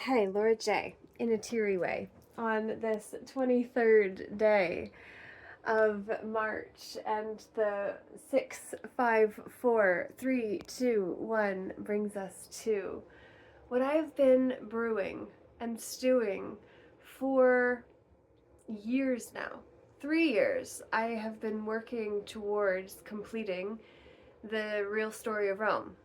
Hey, Laura J. in a teary way on this 23rd day of March, and the 654-3-2-1 brings us to what I've been brewing and stewing for years now. 3 years I have been working towards completing the real story of Rome.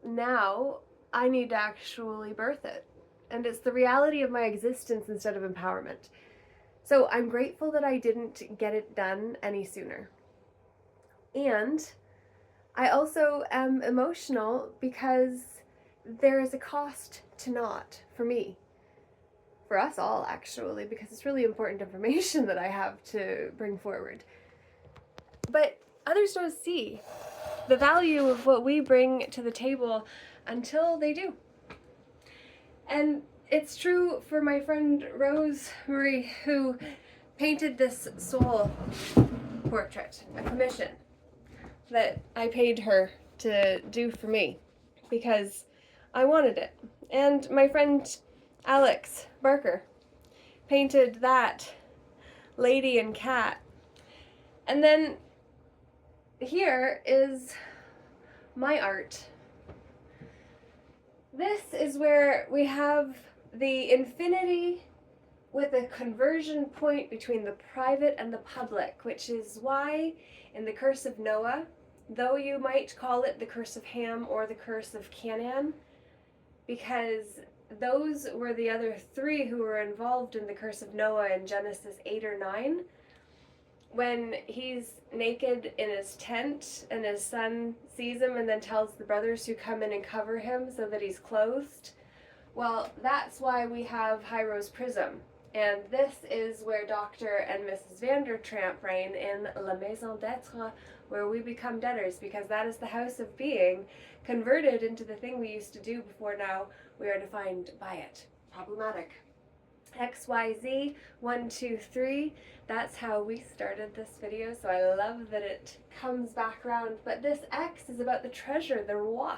Now I need to actually birth it. And it's the reality of my existence instead of empowerment. So I'm grateful that I didn't get it done any sooner. And I also am emotional because there is a cost to not, for me, for us all actually, because it's really important information that I have to bring forward. But others don't see the value of what we bring to the table until they do. And it's true for my friend Rose Marie, who painted this soul portrait, a commission that I paid her to do for me because I wanted it. And my friend Alex Barker painted that lady and cat. And then here is my art. This is where we have the infinity with a conversion point between the private and the public, which is why in the Curse of Noah, though you might call it the Curse of Ham or the Curse of Canaan, because those were the other three who were involved in the Curse of Noah in Genesis 8 or 9, when he's naked in his tent and his son sees him and then tells the brothers to come in and cover him so that he's clothed. Well, that's why we have Hiro's Prism. And this is where Dr. and Mrs. Vandertramp reign in La Maison d'Etre, where we become debtors, because that is the house of being converted into the thing we used to do before now we are defined by it. Problematic. XYZ 1 2 3, that's how we started this video, so I love that it comes back around. But this X is about the treasure, the roi.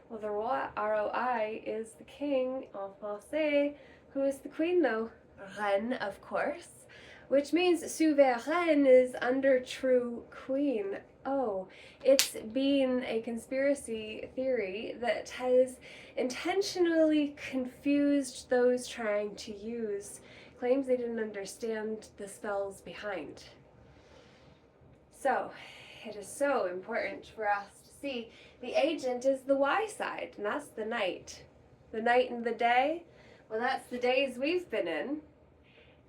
Well, the roi, R-O-I, is the king en français. Who is the queen though? Reine, of course, which means souveraine is under true queen. Oh, it's been a conspiracy theory that has intentionally confused those trying to use claims they didn't understand the spells behind. So, it is so important for us to see the agent is the Y side, and that's the night. The night and the day, well, that's the days we've been in,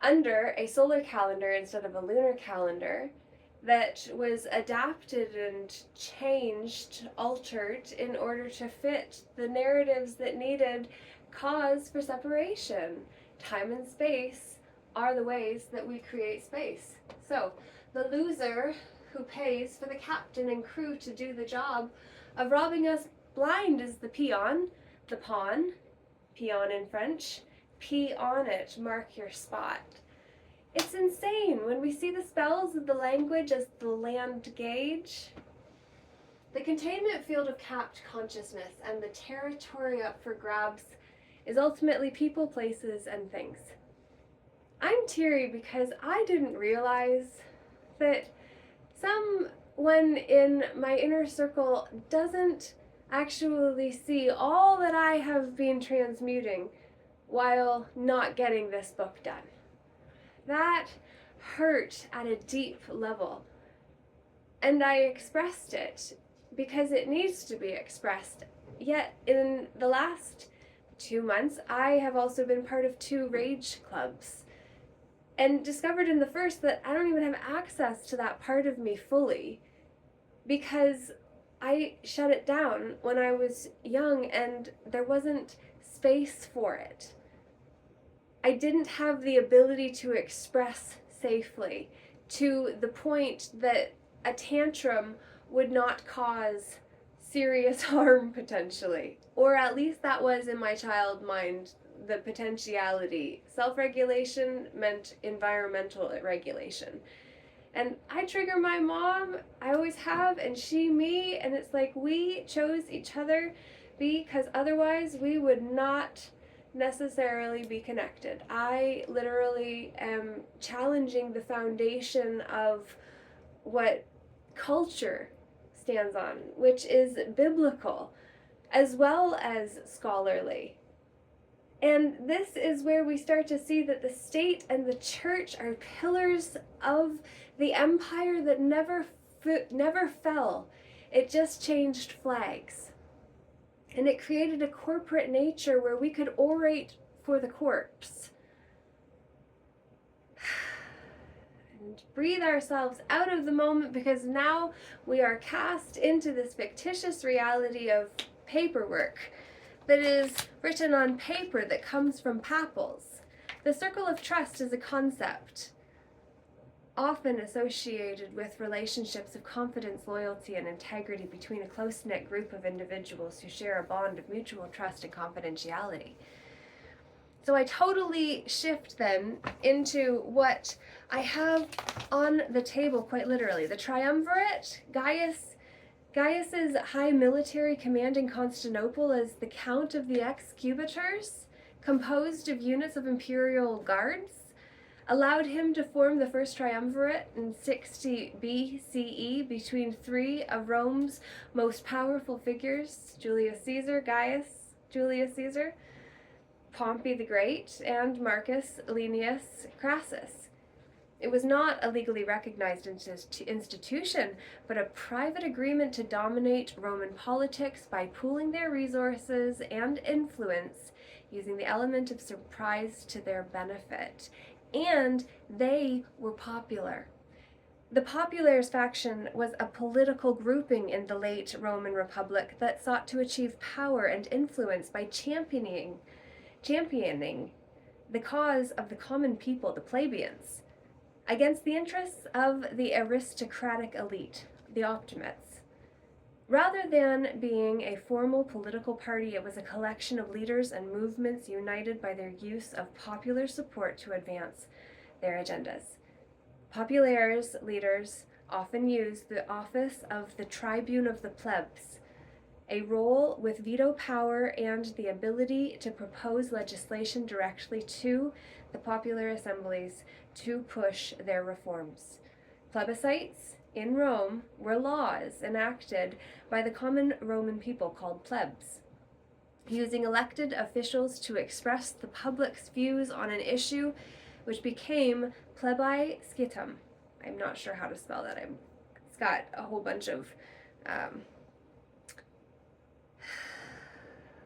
under a solar calendar instead of a lunar calendar, that was adapted and changed, altered, in order to fit the narratives that needed cause for separation. Time and space are the ways that we create space. So, the loser who pays for the captain and crew to do the job of robbing us blind is the peon, the pawn, peon in French. Pee on it, mark your spot. It's insane when we see the spells of the language as the land gauge. The containment field of capped consciousness and the territory up for grabs is ultimately people, places, and things. I'm teary because I didn't realize that someone in my inner circle doesn't actually see all that I have been transmuting while not getting this book done. That hurt at a deep level. And I expressed it because it needs to be expressed. Yet in the last 2 months, I have also been part of 2 rage clubs and discovered in the first that I don't even have access to that part of me fully because I shut it down when I was young and there wasn't space for it. I didn't have the ability to express safely to the point that a tantrum would not cause serious harm potentially. Or at least that was in my child mind the potentiality. Self-regulation meant environmental regulation. And I trigger my mom, I always have, and she me, and it's like we chose each other because otherwise we would not necessarily be connected. I literally am challenging the foundation of what culture stands on, which is biblical as well as scholarly. And this is where we start to see that the state and the church are pillars of the empire that never fell. It just changed flags. And it created a corporate nature where we could orate for the corpse. And breathe ourselves out of the moment, because now we are cast into this fictitious reality of paperwork that is written on paper that comes from papals. The circle of trust is a concept often associated with relationships of confidence, loyalty, and integrity between a close-knit group of individuals who share a bond of mutual trust and confidentiality. So I totally shift then into what I have on the table, quite literally. The triumvirate, Gaius's high military command in Constantinople as the Count of the Executors, composed of units of imperial guards, allowed him to form the first triumvirate in 60 BCE between three of Rome's most powerful figures, Julius Caesar, Gaius Julius Caesar, Pompey the Great, and Marcus Livius Crassus. It was not a legally recognized institution, but a private agreement to dominate Roman politics by pooling their resources and influence, using the element of surprise to their benefit. And they were popular. The Populares faction was a political grouping in the late Roman Republic that sought to achieve power and influence by championing the cause of the common people, the plebeians, against the interests of the aristocratic elite, the optimates. Rather than being a formal political party, it was a collection of leaders and movements united by their use of popular support to advance their agendas. Populares leaders often used the office of the tribune of the plebs, a role with veto power and the ability to propose legislation directly to the popular assemblies to push their reforms. Plebiscites in Rome were laws enacted by the common Roman people called plebs, using elected officials to express the public's views on an issue, which became plebiscitum. I'm not sure how to spell that. It's got a whole bunch of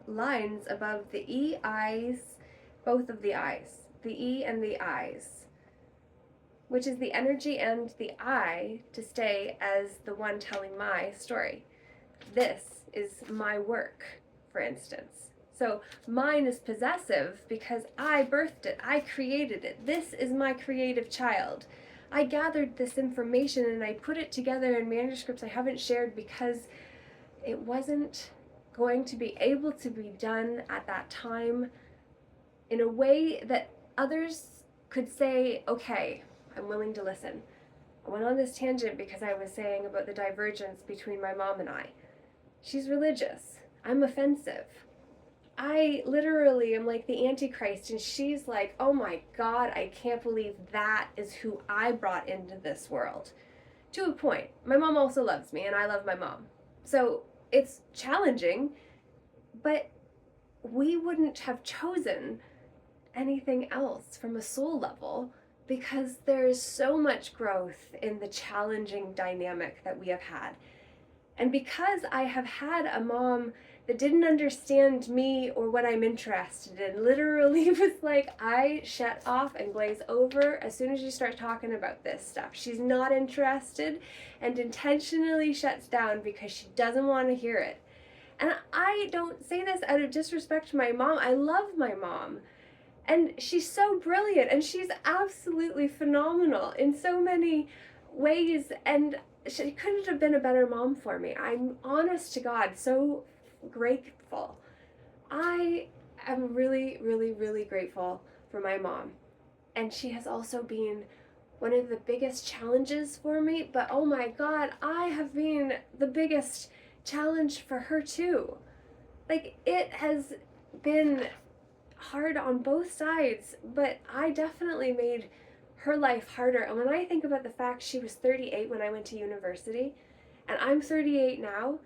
lines above the E, I's, both of the I's, the E and the I's, which is the energy and the I to stay as the one telling my story. This is my work, for instance. So mine is possessive because I birthed it, I created it. This is my creative child. I gathered this information and I put it together in manuscripts I haven't shared because it wasn't going to be able to be done at that time in a way that others could say, okay, I'm willing to listen. I went on this tangent because I was saying about the divergence between my mom and I. She's religious. I'm offensive. I literally am like the Antichrist, and she's like, oh my God, I can't believe that is who I brought into this world. To a point. My mom also loves me, and I love my mom. So it's challenging, but we wouldn't have chosen anything else from a soul level because there is so much growth in the challenging dynamic that we have had. And because I have had a mom that didn't understand me or what I'm interested in, literally was like, I shut off and glaze over as soon as you start talking about this stuff. She's not interested and intentionally shuts down because she doesn't want to hear it. And I don't say this out of disrespect to my mom. I love my mom. And she's so brilliant, and she's absolutely phenomenal in so many ways, and she couldn't have been a better mom for me. I'm honest to God so grateful. I am really, really, really grateful for my mom. And she has also been one of the biggest challenges for me, but oh my God, I have been the biggest challenge for her too. Like, it has been hard on both sides, but I definitely made her life harder. And when I think about the fact she was 38 when I went to university, and I'm 38 now,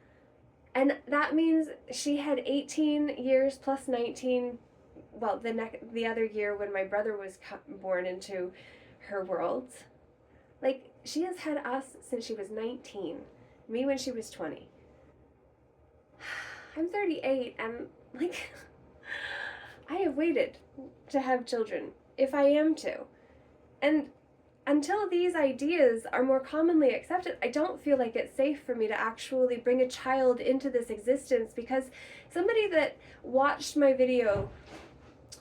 and that means she had 18 years plus 19, well, the other year when my brother was born into her world. Like, she has had us since she was 19, me when she was 20. I'm 38, and, like, I have waited to have children, if I am to. And until these ideas are more commonly accepted, I don't feel like it's safe for me to actually bring a child into this existence, because somebody that watched my video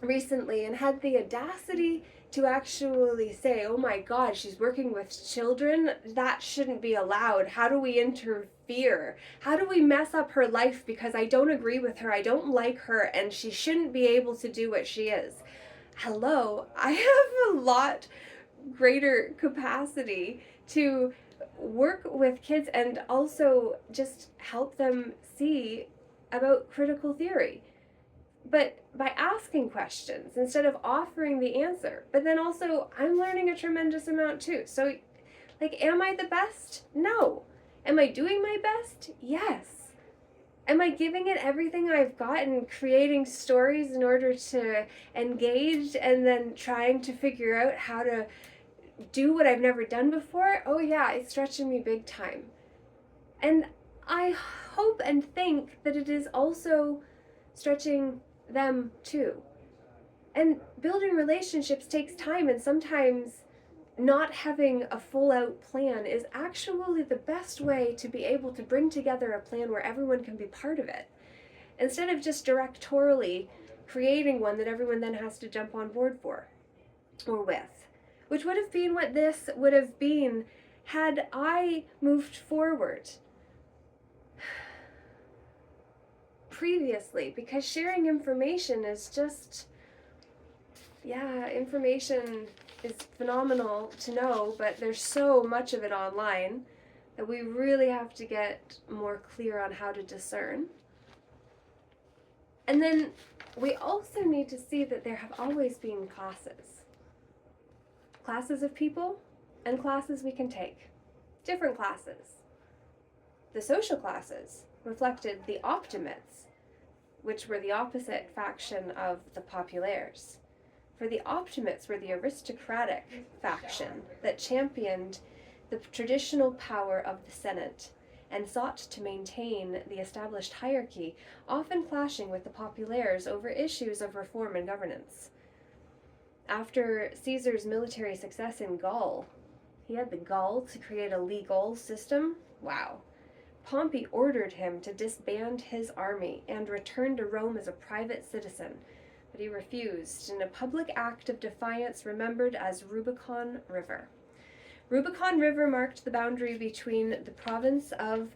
recently and had the audacity to actually say, oh my God, she's working with children, that shouldn't be allowed. How do we interfere? How do we mess up her life because I don't agree with her, I don't like her, and she shouldn't be able to do what she is? Hello, I have a lot greater capacity to work with kids and also just help them see about critical theory. But by asking questions instead of offering the answer. But then also, I'm learning a tremendous amount too. So, like, am I the best? No. Am I doing my best? Yes. Am I giving it everything I've got and creating stories in order to engage and then trying to figure out how to do what I've never done before? Oh yeah, it's stretching me big time. And I hope and think that it is also stretching them too. And building relationships takes time, and sometimes not having a full out plan is actually the best way to be able to bring together a plan where everyone can be part of it, instead of just directorially creating one that everyone then has to jump on board for or with, which would have been what this would have been had I moved forward previously, because sharing information is just, yeah, information is phenomenal to know, but there's so much of it online that we really have to get more clear on how to discern. And then we also need to see that there have always been classes of people and classes we can take, different classes. The social classes reflected the optimates, which were the opposite faction of the populaires. For the optimates were the aristocratic faction that championed the traditional power of the Senate and sought to maintain the established hierarchy, often clashing with the populaires over issues of reform and governance. After Caesar's military success in Gaul, he had the gall to create a legal system. Wow. Pompey ordered him to disband his army and return to Rome as a private citizen, but he refused in a public act of defiance remembered as Rubicon River. Rubicon River marked the boundary between the province of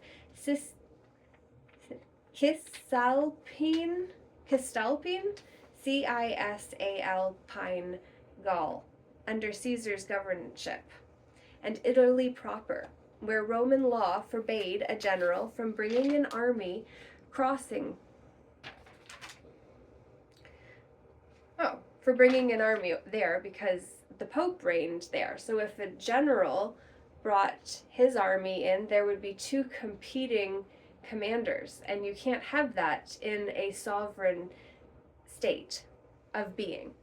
Cisalpine, Cisalpine, Gaul, under Caesar's governorship, and Italy proper, where Roman law forbade a general from bringing an army there because the Pope reigned there. So if a general brought his army in, there would be two competing commanders, and you can't have that in a sovereign state of being,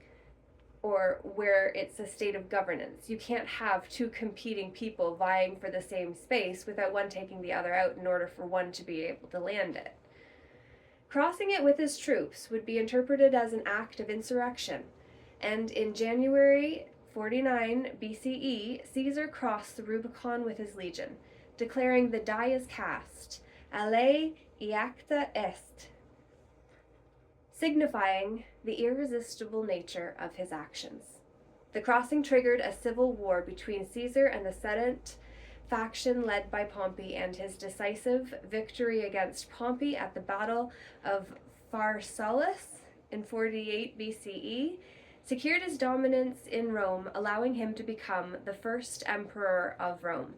or where it's a state of governance. You can't have two competing people vying for the same space without one taking the other out in order for one to be able to land it. Crossing it with his troops would be interpreted as an act of insurrection, and in January 49 BCE, Caesar crossed the Rubicon with his legion, declaring the die is cast, alle iacta est, signifying the irresistible nature of his actions. The crossing triggered a civil war between Caesar and the Senate faction led by Pompey, and his decisive victory against Pompey at the Battle of Pharsalus in 48 BCE secured his dominance in Rome, allowing him to become the first emperor of Rome.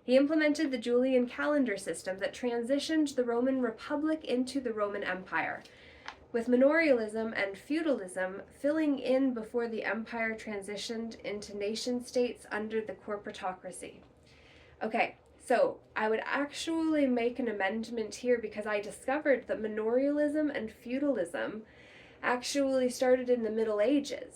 He implemented the Julian calendar system that transitioned the Roman Republic into the Roman Empire. with manorialism and feudalism filling in before the empire transitioned into nation states under the corporatocracy. Okay, so I would actually make an amendment here because I discovered that manorialism and feudalism actually started in the Middle Ages.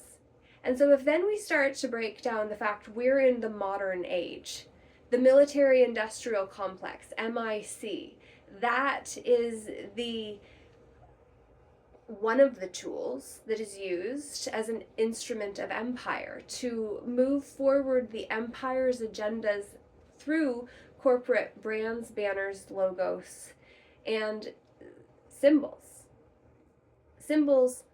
And so if then we start to break down the fact we're in the modern age, the military industrial complex, MIC, that is the one of the tools that is used as an instrument of empire to move forward the empire's agendas through corporate brands, banners, logos, and symbols. Symbols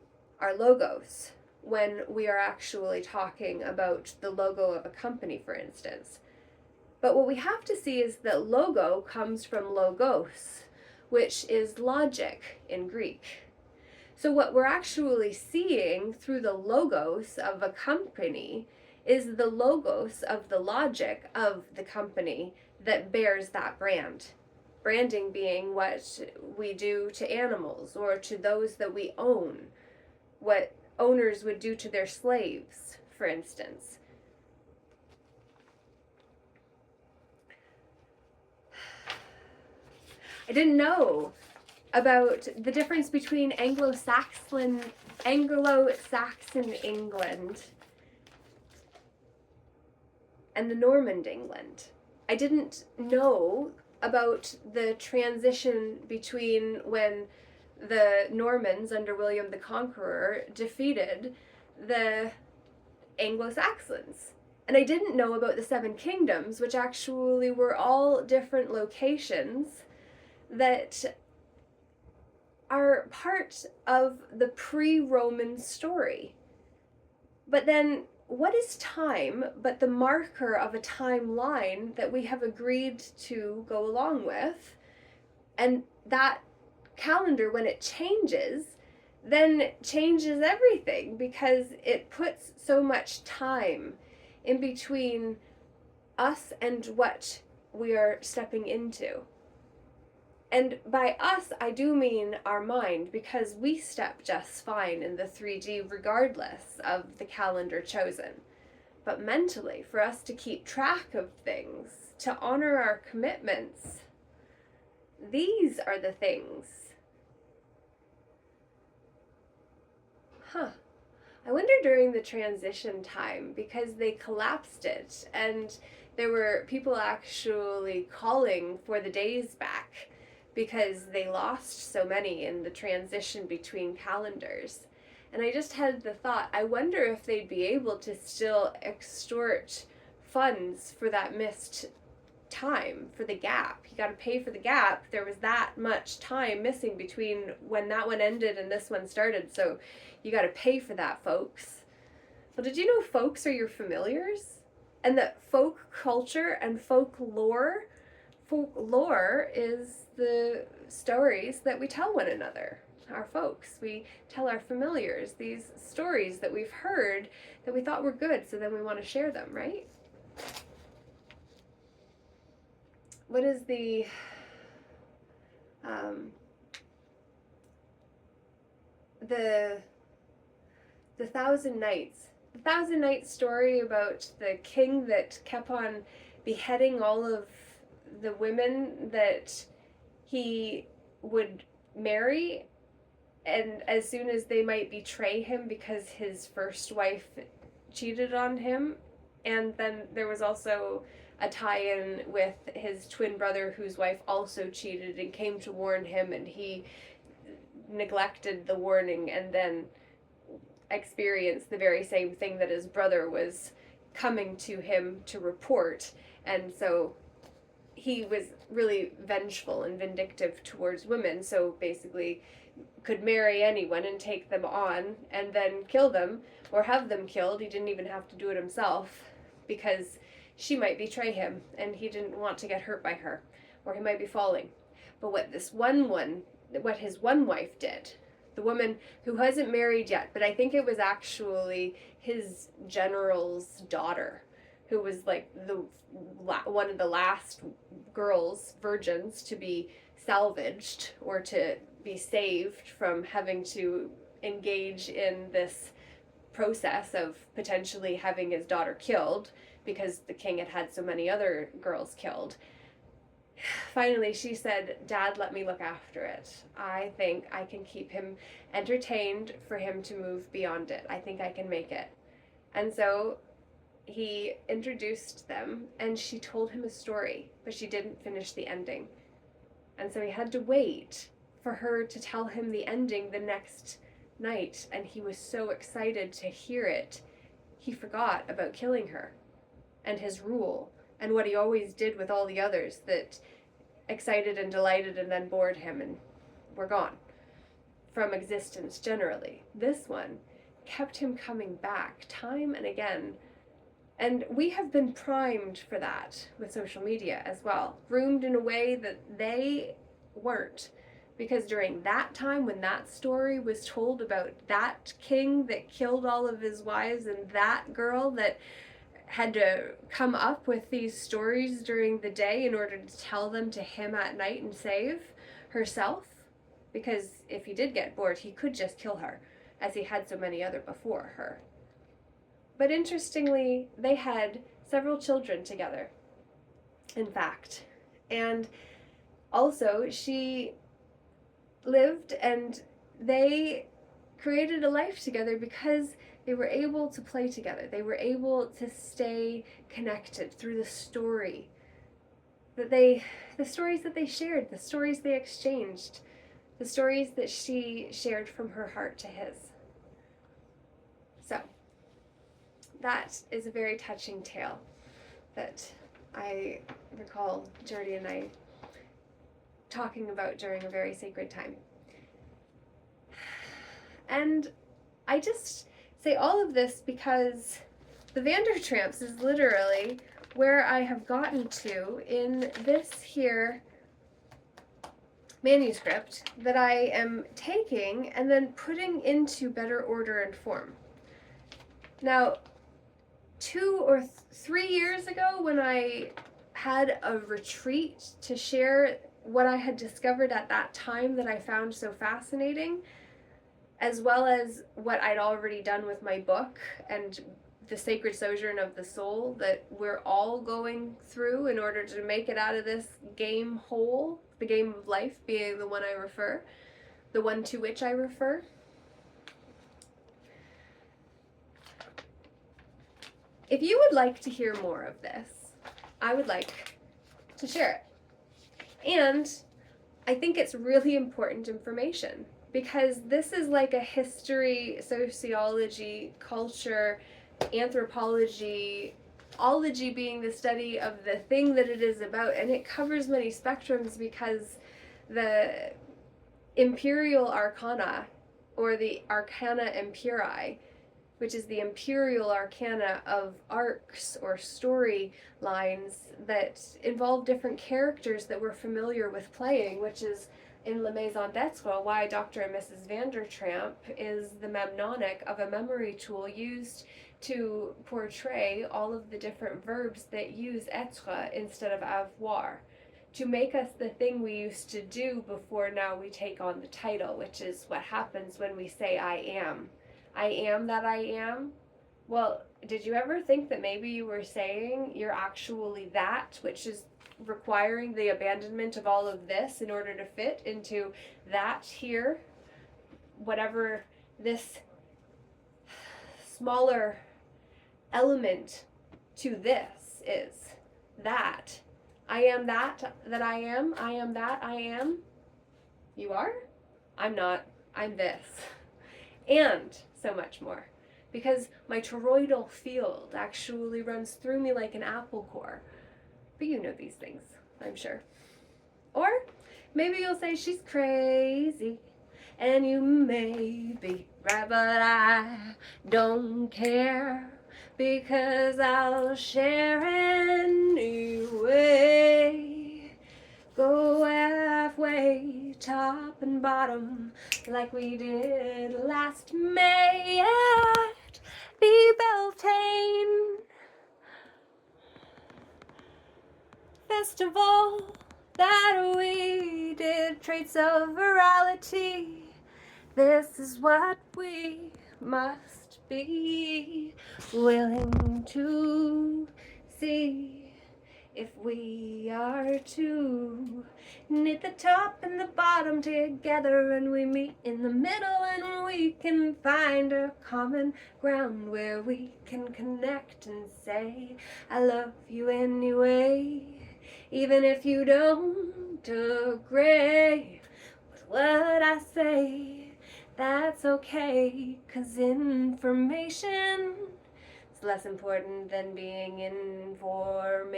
are logos when we are actually talking about the logo of a company, for instance. But what we have to see is that logo comes from logos, which is logic in Greek. So what we're actually seeing through the logos of a company is the logos of the logic of the company that bears that brand. Branding being what we do to animals or to those that we own, what owners would do to their slaves, for instance. I didn't know about the difference between Anglo-Saxon England and the Norman England. I didn't know about the transition between when the Normans under William the Conqueror defeated the Anglo-Saxons. And I didn't know about the Seven Kingdoms, which actually were all different locations that are part of the pre-Roman story. But then, what is time but the marker of a timeline that we have agreed to go along with? And that calendar, when it changes, then changes everything because it puts so much time in between us and what we are stepping into. And by us, I do mean our mind, because we step just fine in the 3D regardless of the calendar chosen. But mentally, for us to keep track of things, to honor our commitments, these are the things. I wonder during the transition time, because they collapsed it, and there were people actually calling for the days back, because they lost so many in the transition between calendars. And I just had the thought, I wonder if they'd be able to still extort funds for that missed time, for the gap. You got to pay for the gap. There was that much time missing between when that one ended and this one started, so you got to pay for that, folks. Well, did you know folks are your familiars? And that folk culture and folklore is the stories that we tell one another, our folks. We tell our familiars these stories that we've heard that we thought were good, so then we want to share them, right? What is the Thousand Nights? The Thousand Nights story about the king that kept on beheading all of the women that he would marry, and as soon as they might betray him because his first wife cheated on him. And then there was also a tie-in with his twin brother whose wife also cheated and came to warn him, and he neglected the warning and then experienced the very same thing that his brother was coming to him to report. And so he was really vengeful and vindictive towards women, so basically could marry anyone and take them on and then kill them or have them killed. He didn't even have to do it himself because she might betray him and he didn't want to get hurt by her, or he might be falling. But what his one wife did, the woman who wasn't married yet, but I think it was actually his general's daughter, who was like one of the last girls, virgins, to be salvaged or to be saved from having to engage in this process of potentially having his daughter killed because the king had had so many other girls killed. Finally, she said, Dad, let me look after it. I think I can keep him entertained for him to move beyond it. I think I can make it. And so he introduced them, and she told him a story, but she didn't finish the ending. And so he had to wait for her to tell him the ending the next night, and he was so excited to hear it, he forgot about killing her and his rule and what he always did with all the others that excited and delighted and then bored him and were gone from existence generally. This one kept him coming back time and again. And we have been primed for that with social media as well, groomed in a way that they weren't. Because during that time when that story was told about that king that killed all of his wives and that girl that had to come up with these stories during the day in order to tell them to him at night and save herself, because if he did get bored, he could just kill her, as he had so many other before her. But interestingly, they had several children together, in fact. And also, she lived and they created a life together because they were able to play together. They were able to stay connected through the story the stories that they shared, the stories they exchanged, the stories that she shared from her heart to his. So, that is a very touching tale that I recall Jordy and I talking about during a very sacred time. And I just say all of this because the Vandertramps is literally where I have gotten to in this here manuscript that I am taking and then putting into better order and form. Now, 2 or 3 years ago, when I had a retreat to share what I had discovered at that time that I found so fascinating, as well as what I'd already done with my book and the sacred sojourn of the soul that we're all going through in order to make it out of this game whole, the game of life being the one I refer, the one to which I refer. If you would like to hear more of this, I would like to share it. And I think it's really important information because this is like a history, sociology, culture, anthropology, ology being the study of the thing that it is about, and it covers many spectrums because the imperial arcana, or the arcana imperii, which is the imperial arcana of arcs or story lines that involve different characters that we're familiar with playing, which is in La Maison d'Etre why Dr. and Mrs. Vandertramp is the memnonic of a memory tool used to portray all of the different verbs that use être instead of avoir, to make us the thing we used to do before now we take on the title, which is what happens when we say I am. I am that I am. Well, did you ever think that maybe you were saying you're actually that, which is requiring the abandonment of all of this in order to fit into that here, whatever this smaller element to this is? That. I am that I am. I am that I am. You are? I'm not. I'm this. And so much more. Because my toroidal field actually runs through me like an apple core. But you know these things, I'm sure. Or maybe you'll say she's crazy, and you may be right, but I don't care, because I'll share anyway. Go halfway, top and bottom, like we did last May at the Beltane Festival that we deep-seated traits of virality. This is what we must be willing to see. If we are to knit the top and the bottom together, and we meet in the middle, and we can find a common ground where we can connect and say, I love you anyway, even if you don't agree with what I say. That's okay, 'cause information it's less important than being information.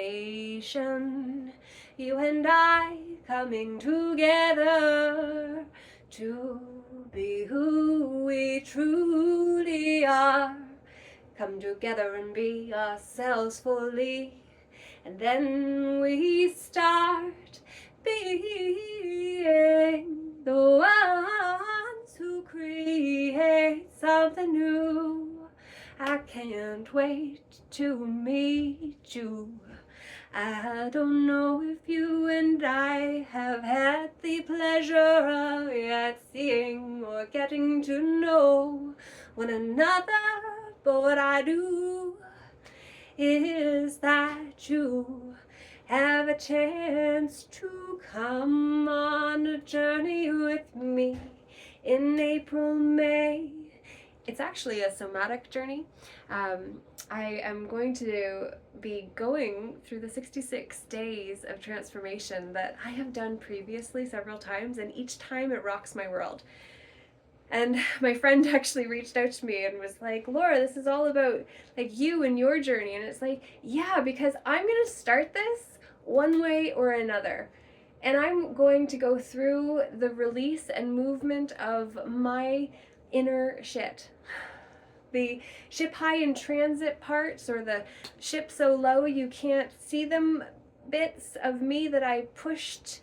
You and I coming together to be who we truly are. Come together and be ourselves fully. And then we start being the ones who create something new. I can't wait to meet you. I don't know if you and I have had the pleasure of yet seeing or getting to know one another, but what I do is that you have a chance to come on a journey with me in April, May. It's actually a somatic journey. I am going to be going through the 66 days of transformation that I have done previously several times, and each time it rocks my world. And my friend actually reached out to me and was like, Laura, this is all about like you and your journey. And it's like, yeah, because I'm going to start this one way or another. And I'm going to go through the release and movement of my inner shit. The ship high in transit parts, or the ship so low you can't see them bits of me that I pushed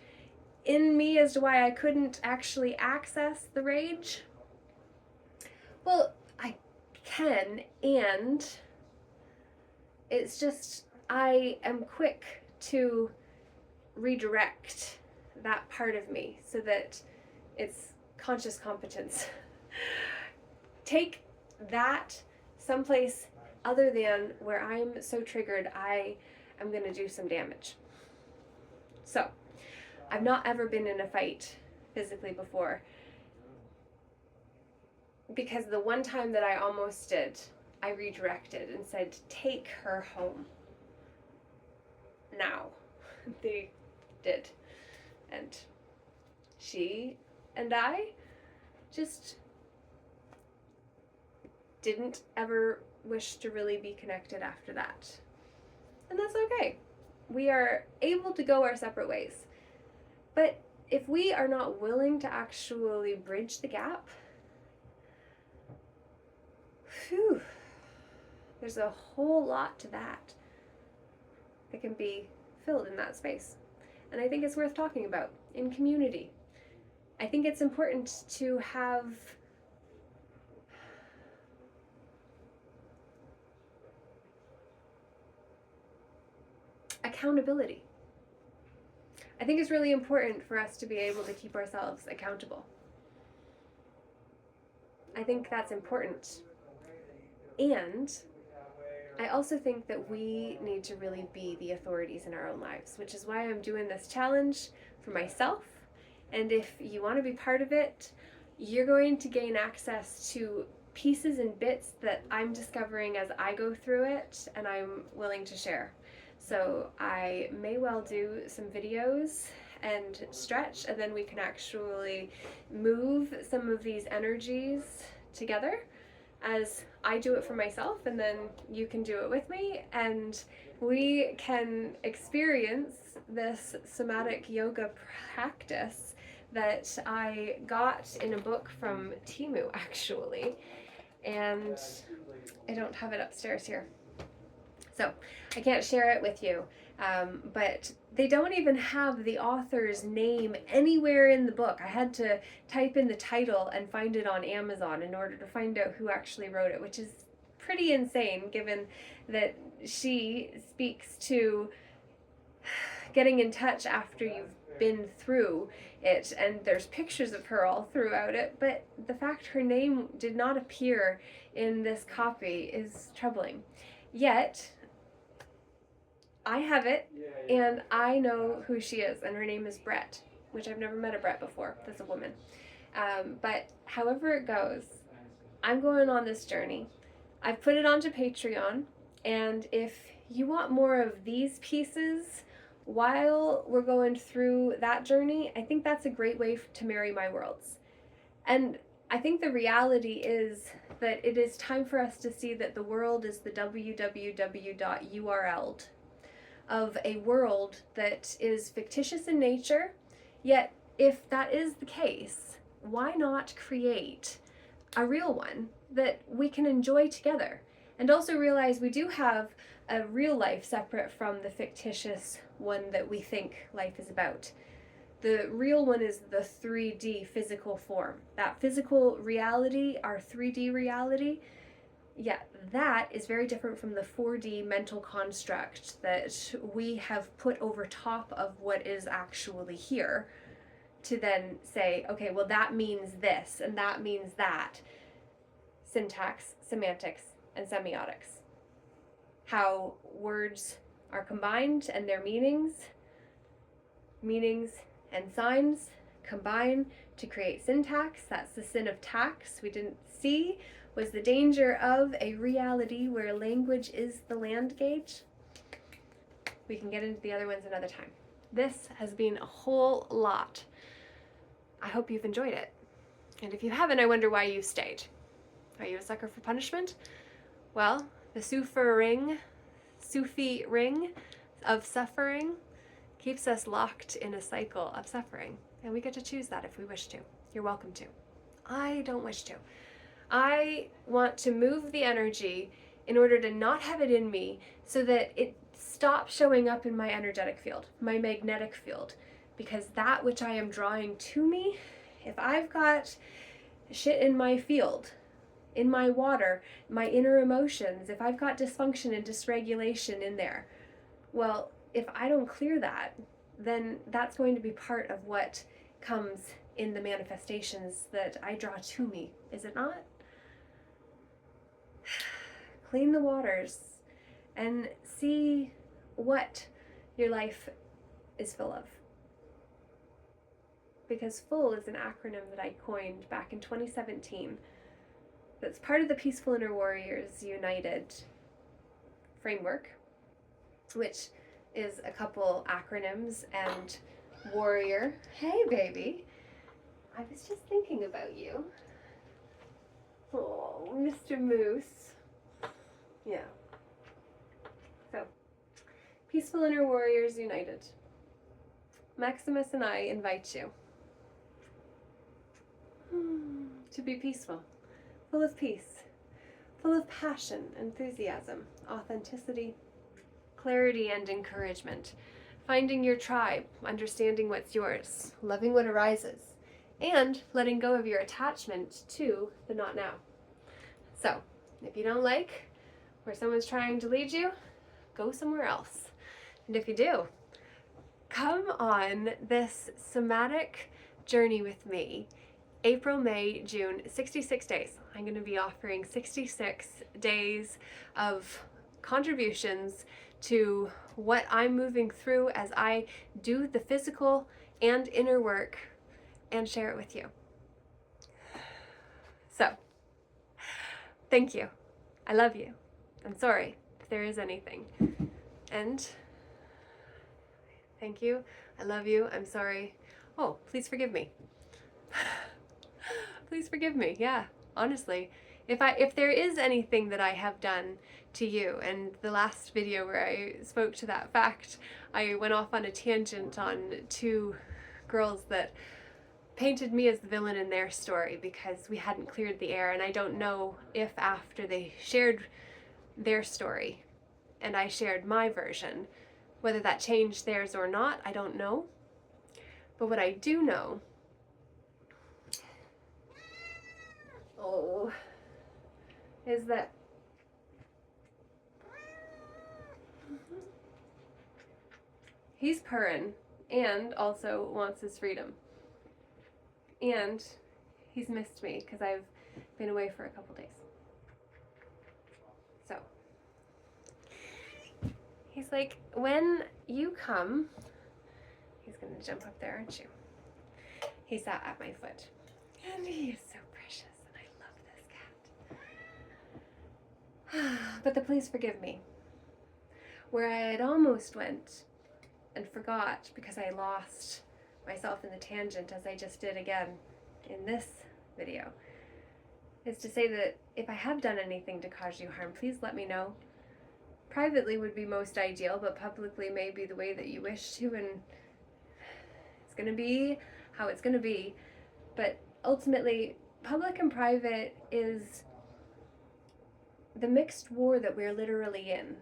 in me as to why I couldn't actually access the rage. Well, I can, and it's just I am quick to redirect that part of me so that it's conscious competence. Take that someplace other than where I'm so triggered I am going to do some damage. So, I've not ever been in a fight physically before, because the one time that I almost did, I redirected and said, take her home now. They did. And she and I just didn't ever wish to really be connected after that. And that's okay. We are able to go our separate ways. But if we are not willing to actually bridge the gap, there's a whole lot to that can be filled in that space. And I think it's worth talking about in community. I think it's important to have accountability. I think it's really important for us to be able to keep ourselves accountable. I think that's important. And I also think that we need to really be the authorities in our own lives, which is why I'm doing this challenge for myself. And if you want to be part of it, you're going to gain access to pieces and bits that I'm discovering as I go through it, and I'm willing to share. So I may well do some videos and stretch, and then we can actually move some of these energies together as I do it for myself, and then you can do it with me, and we can experience this somatic yoga practice that I got in a book from Timu, actually, and I don't have it upstairs here, so I can't share it with you, but they don't even have the author's name anywhere in the book. I had to type in the title and find it on Amazon in order to find out who actually wrote it, which is pretty insane given that she speaks to getting in touch after you've been through it, and there's pictures of her all throughout it, but the fact her name did not appear in this copy is troubling. Yet, I have it, and I know who she is, and her name is Brett, which I've never met a Brett before. That's a woman. But however it goes, I'm going on this journey. I've put it onto Patreon, and if you want more of these pieces while we're going through that journey, I think that's a great way to marry my worlds. And I think the reality is that it is time for us to see that the world is the www.url of a world that is fictitious in nature, yet if that is the case, why not create a real one that we can enjoy together? And also realize we do have a real life separate from the fictitious one that we think life is about. The real one is the 3D physical form. That physical reality, our 3D reality, yeah, that is very different from the 4D mental construct that we have put over top of what is actually here to then say, okay, well, that means this and that means that. Syntax, semantics, and semiotics. How words are combined and their meanings and signs combine to create syntax. That's the sin of tax we didn't see, was the danger of a reality where language is the land gauge. We can get into the other ones another time. This has been a whole lot. I hope you've enjoyed it. And if you haven't, I wonder why you stayed. Are you a sucker for punishment? Well, the Sufi ring of suffering keeps us locked in a cycle of suffering. And we get to choose that if we wish to. You're welcome to. I don't wish to. I want to move the energy in order to not have it in me so that it stops showing up in my energetic field, my magnetic field. Because that which I am drawing to me, if I've got shit in my field, in my water, my inner emotions, if I've got dysfunction and dysregulation in there, well, if I don't clear that, then that's going to be part of what comes in the manifestations that I draw to me, is it not? Clean the waters and see what your life is full of. Because full is an acronym that I coined back in 2017 that's part of the Peaceful Inner Warriors United framework, which is a couple acronyms and warrior. Hey, baby. I was just thinking about you. Oh, Mr. Moose. Yeah. So, Peaceful Inner Warriors United. Maximus and I invite you to be peaceful, full of peace, full of passion, enthusiasm, authenticity, clarity, and encouragement, finding your tribe, understanding what's yours, loving what arises, and letting go of your attachment to the not now. So, if you don't like where someone's trying to lead you, go somewhere else. And if you do, come on this somatic journey with me. April, May, June, 66 days. I'm going to be offering 66 days of contributions to what I'm moving through as I do the physical and inner work and share it with you. So, thank you. I love you. I'm sorry if there is anything. And thank you. I love you. I'm sorry. Oh, please forgive me. Please forgive me. Yeah, honestly. If there is anything that I have done to you, and the last video where I spoke to that fact, I went off on a tangent on two girls that painted me as the villain in their story because we hadn't cleared the air, and I don't know if after they shared their story and I shared my version, whether that changed theirs or not, I don't know. But what I do know, is that he's purring and also wants his freedom. And he's missed me because I've been away for a couple days. So he's like, when you come, he's gonna jump up there, aren't you? He sat at my foot. And he is so precious, and I love this cat. But please forgive me. Where I had almost went and forgot because I lost myself in the tangent, as I just did again in this video, is to say that if I have done anything to cause you harm, please let me know. Privately would be most ideal, but publicly may be the way that you wish to, and it's going to be how it's going to be. But ultimately, public and private is the mixed war that we're literally in.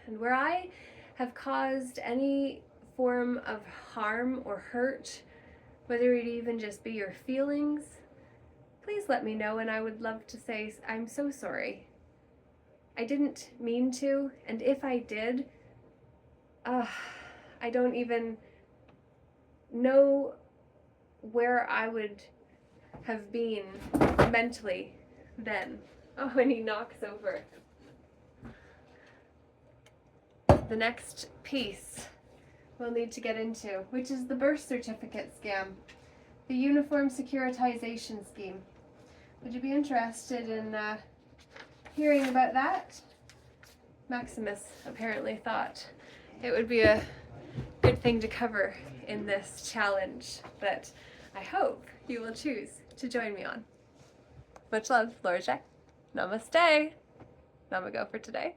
And where I have caused any form of harm or hurt, whether it even just be your feelings, please let me know, and I would love to say I'm so sorry. I didn't mean to, and if I did, I don't even know where I would have been mentally then. Oh, and he knocks over. The next piece we'll need to get into, which is the birth certificate scam, the uniform securitization scheme. Would you be interested in hearing about that? Maximus apparently thought it would be a good thing to cover in this challenge that I hope you will choose to join me on. Much love, Laura Jack. Namaste. Namago for today.